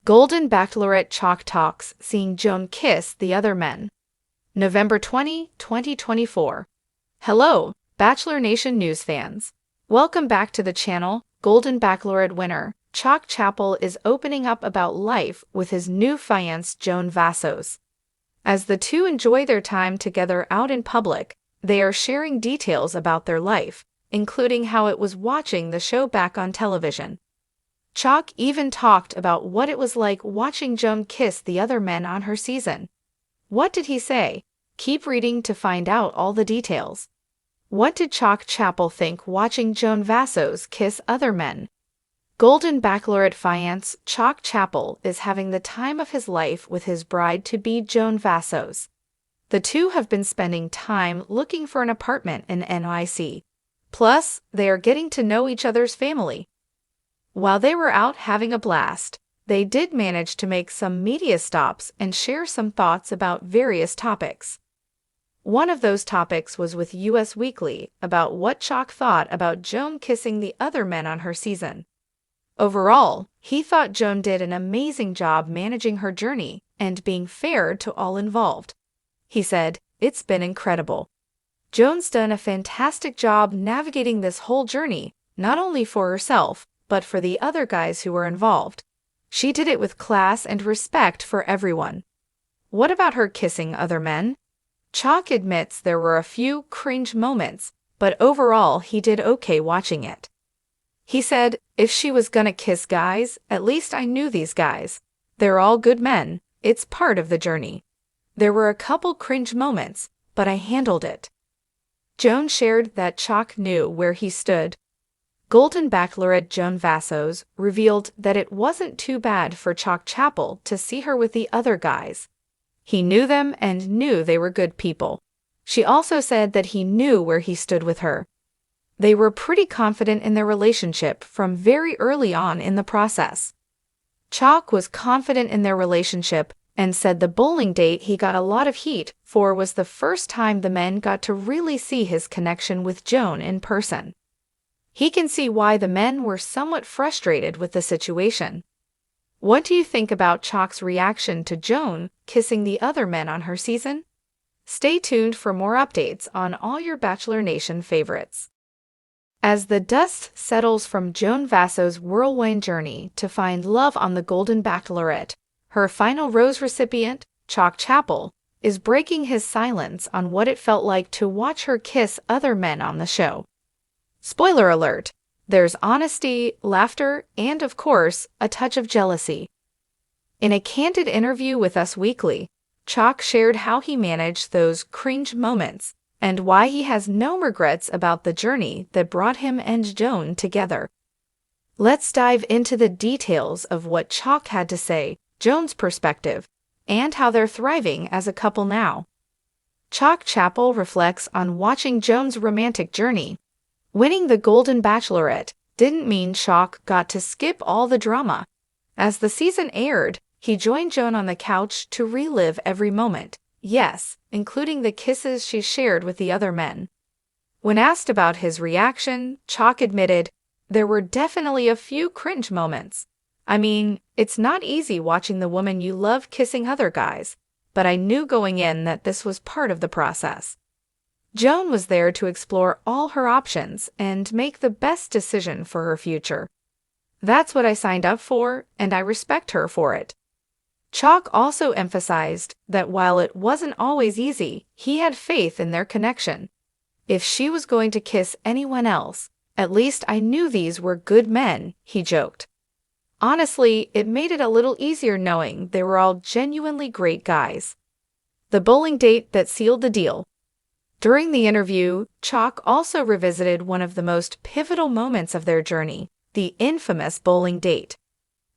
Golden Bachelorette Chock talks seeing Joan kiss the other men. November 20, 2024. Hello, Bachelor Nation news fans. Welcome back to the channel. Golden Bachelorette winner Chock is opening up about life with his new fiancée Joan Vassos. As the two enjoy their time together out in public, they are sharing details about their life, including how it was watching the show back on television. Chock even talked about what it was like watching Joan kiss the other men on her season. What did he say? Keep reading to find out all the details. What did Chock think watching Joan Vassos kiss other men? Golden Bachelorette fiancé Chock is having the time of his life with his bride-to-be Joan Vassos. The two have been spending time looking for an apartment in NYC. Plus, they are getting to know each other's family. While they were out having a blast, they did manage to make some media stops and share some thoughts about various topics. One of those topics was with US Weekly about what Chock thought about Joan kissing the other men on her season. Overall, he thought Joan did an amazing job managing her journey and being fair to all involved. He said, "It's been incredible. Joan's done a fantastic job navigating this whole journey, not only for herself, but for the other guys who were involved. She did it with class and respect for everyone." What about her kissing other men? Chock admits there were a few cringe moments, but overall he did okay watching it. He said, "If she was gonna kiss guys, at least I knew these guys. They're all good men, it's part of the journey. There were a couple cringe moments, but I handled it." Joan shared that Chock knew where he stood. Golden Bachelorette Joan Vassos revealed that it wasn't too bad for Chock to see her with the other guys. He knew them and knew they were good people. She also said that he knew where he stood with her. They were pretty confident in their relationship from very early on in the process. Chock was confident in their relationship and said the bowling date he got a lot of heat for was the first time the men got to really see his connection with Joan in person. He can see why the men were somewhat frustrated with the situation. What do you think about Chock's reaction to Joan kissing the other men on her season? Stay tuned for more updates on all your Bachelor Nation favorites. As the dust settles from Joan Vassos' whirlwind journey to find love on the Golden Bachelorette, her final rose recipient, Chock is breaking his silence on what it felt like to watch her kiss other men on the show. Spoiler alert, there's honesty, laughter, and of course, a touch of jealousy. In a candid interview with Us Weekly, Chock shared how he managed those cringe moments and why he has no regrets about the journey that brought him and Joan together. Let's dive into the details of what Chock had to say, Joan's perspective, and how they're thriving as a couple now. Chock reflects on watching Joan's romantic journey. Winning the Golden Bachelorette didn't mean Chock got to skip all the drama. As the season aired, he joined Joan on the couch to relive every moment, yes, including the kisses she shared with the other men. When asked about his reaction, Chock admitted, "There were definitely a few cringe moments. I mean, it's not easy watching the woman you love kissing other guys, but I knew going in that this was part of the process. Joan was there to explore all her options and make the best decision for her future. That's what I signed up for, and I respect her for it." Chock also emphasized that while it wasn't always easy, he had faith in their connection. "If she was going to kiss anyone else, at least I knew these were good men," he joked. Honestly, it made it a little easier knowing they were all genuinely great guys. The bowling date that sealed the deal. During the interview, Chock also revisited one of the most pivotal moments of their journey, the infamous bowling date.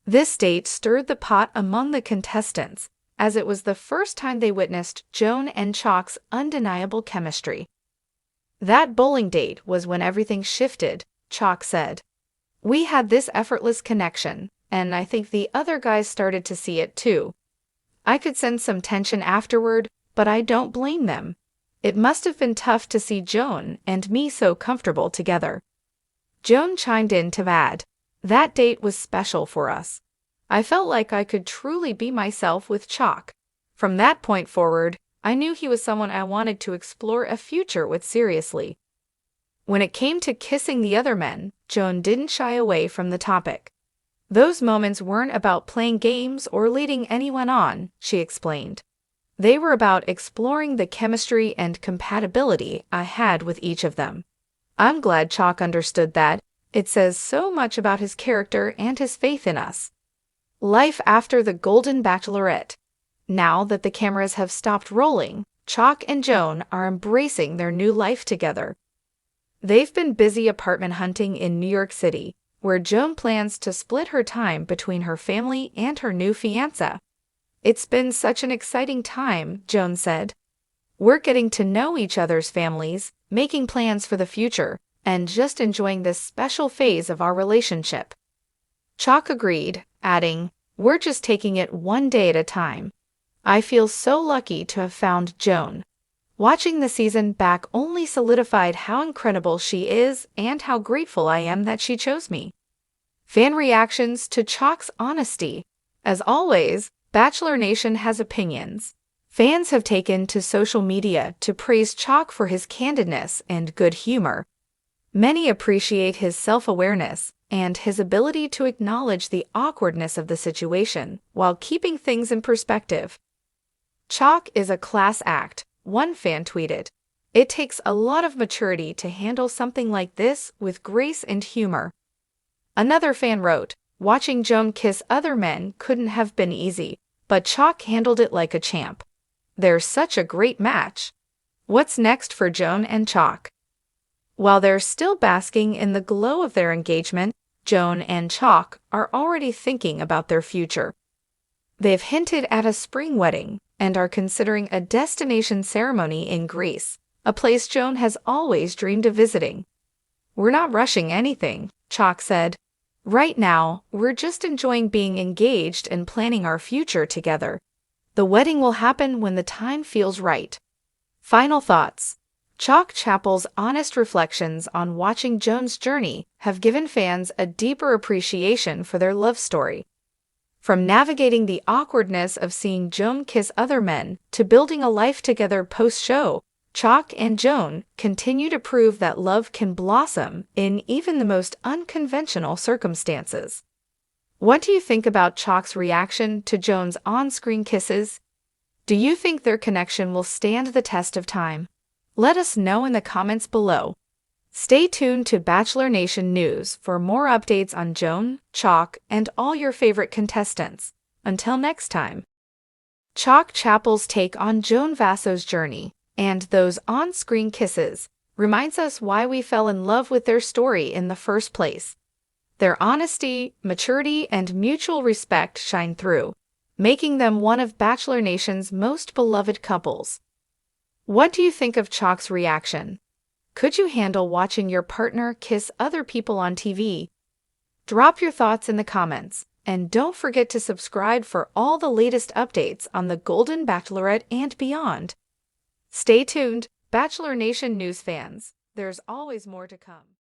This date stirred the pot among the contestants, as it was the first time they witnessed Joan and Chock's undeniable chemistry. "That bowling date was when everything shifted," Chock said. "We had this effortless connection, and I think the other guys started to see it too. I could sense some tension afterward, but I don't blame them. It must have been tough to see Joan and me so comfortable together." Joan chimed in to add, "That date was special for us. I felt like I could truly be myself with Chock. From that point forward, I knew he was someone I wanted to explore a future with seriously. When it came to kissing the other men, Joan didn't shy away from the topic. Those moments weren't about playing games or leading anyone on, she explained. They were about exploring the chemistry and compatibility I had with each of them. I'm glad Chock understood that. It says so much about his character and his faith in us. Life after the Golden Bachelorette. Now that the cameras have stopped rolling, Chock and Joan are embracing their new life together. They've been busy apartment hunting in New York City, where Joan plans to split her time between her family and her new fiancé. It's been such an exciting time, Joan said. We're getting to know each other's families, making plans for the future, and just enjoying this special phase of our relationship. Chock agreed, adding, "We're just taking it one day at a time. I feel so lucky to have found Joan. Watching the season back only solidified how incredible she is and how grateful I am that she chose me." Fan reactions to Chock's honesty. As always, Bachelor Nation has opinions. Fans have taken to social media to praise Chock for his candidness and good humor. Many appreciate his self-awareness and his ability to acknowledge the awkwardness of the situation while keeping things in perspective. Chock is a class act, one fan tweeted. It takes a lot of maturity to handle something like this with grace and humor. Another fan wrote, "Watching Joan kiss other men couldn't have been easy, but Chock handled it like a champ. They're such a great match." What's next for Joan and Chock? While they're still basking in the glow of their engagement, Joan and Chock are already thinking about their future. They've hinted at a spring wedding and are considering a destination ceremony in Greece, a place Joan has always dreamed of visiting. "We're not rushing anything," Chock said. "Right now, we're just enjoying being engaged and planning our future together. The wedding will happen when the time feels right." Final thoughts. Chock Chapel's honest reflections on watching Joan's journey have given fans a deeper appreciation for their love story. From navigating the awkwardness of seeing Joan kiss other men to building a life together post-show, Chock and Joan continue to prove that love can blossom in even the most unconventional circumstances. What do you think about Chock's reaction to Joan's on-screen kisses? Do you think their connection will stand the test of time? Let us know in the comments below. Stay tuned to Bachelor Nation News for more updates on Joan, Chock, and all your favorite contestants. Until next time. Chock Chapel's take on Joan Vassos' journey and those on-screen kisses reminds us why we fell in love with their story in the first place. Their honesty, maturity, and mutual respect shine through, making them one of Bachelor Nation's most beloved couples. What do you think of Chock's reaction? Could you handle watching your partner kiss other people on TV? Drop your thoughts in the comments, and don't forget to subscribe for all the latest updates on the Golden Bachelorette and beyond. Stay tuned, Bachelor Nation news fans. There's always more to come.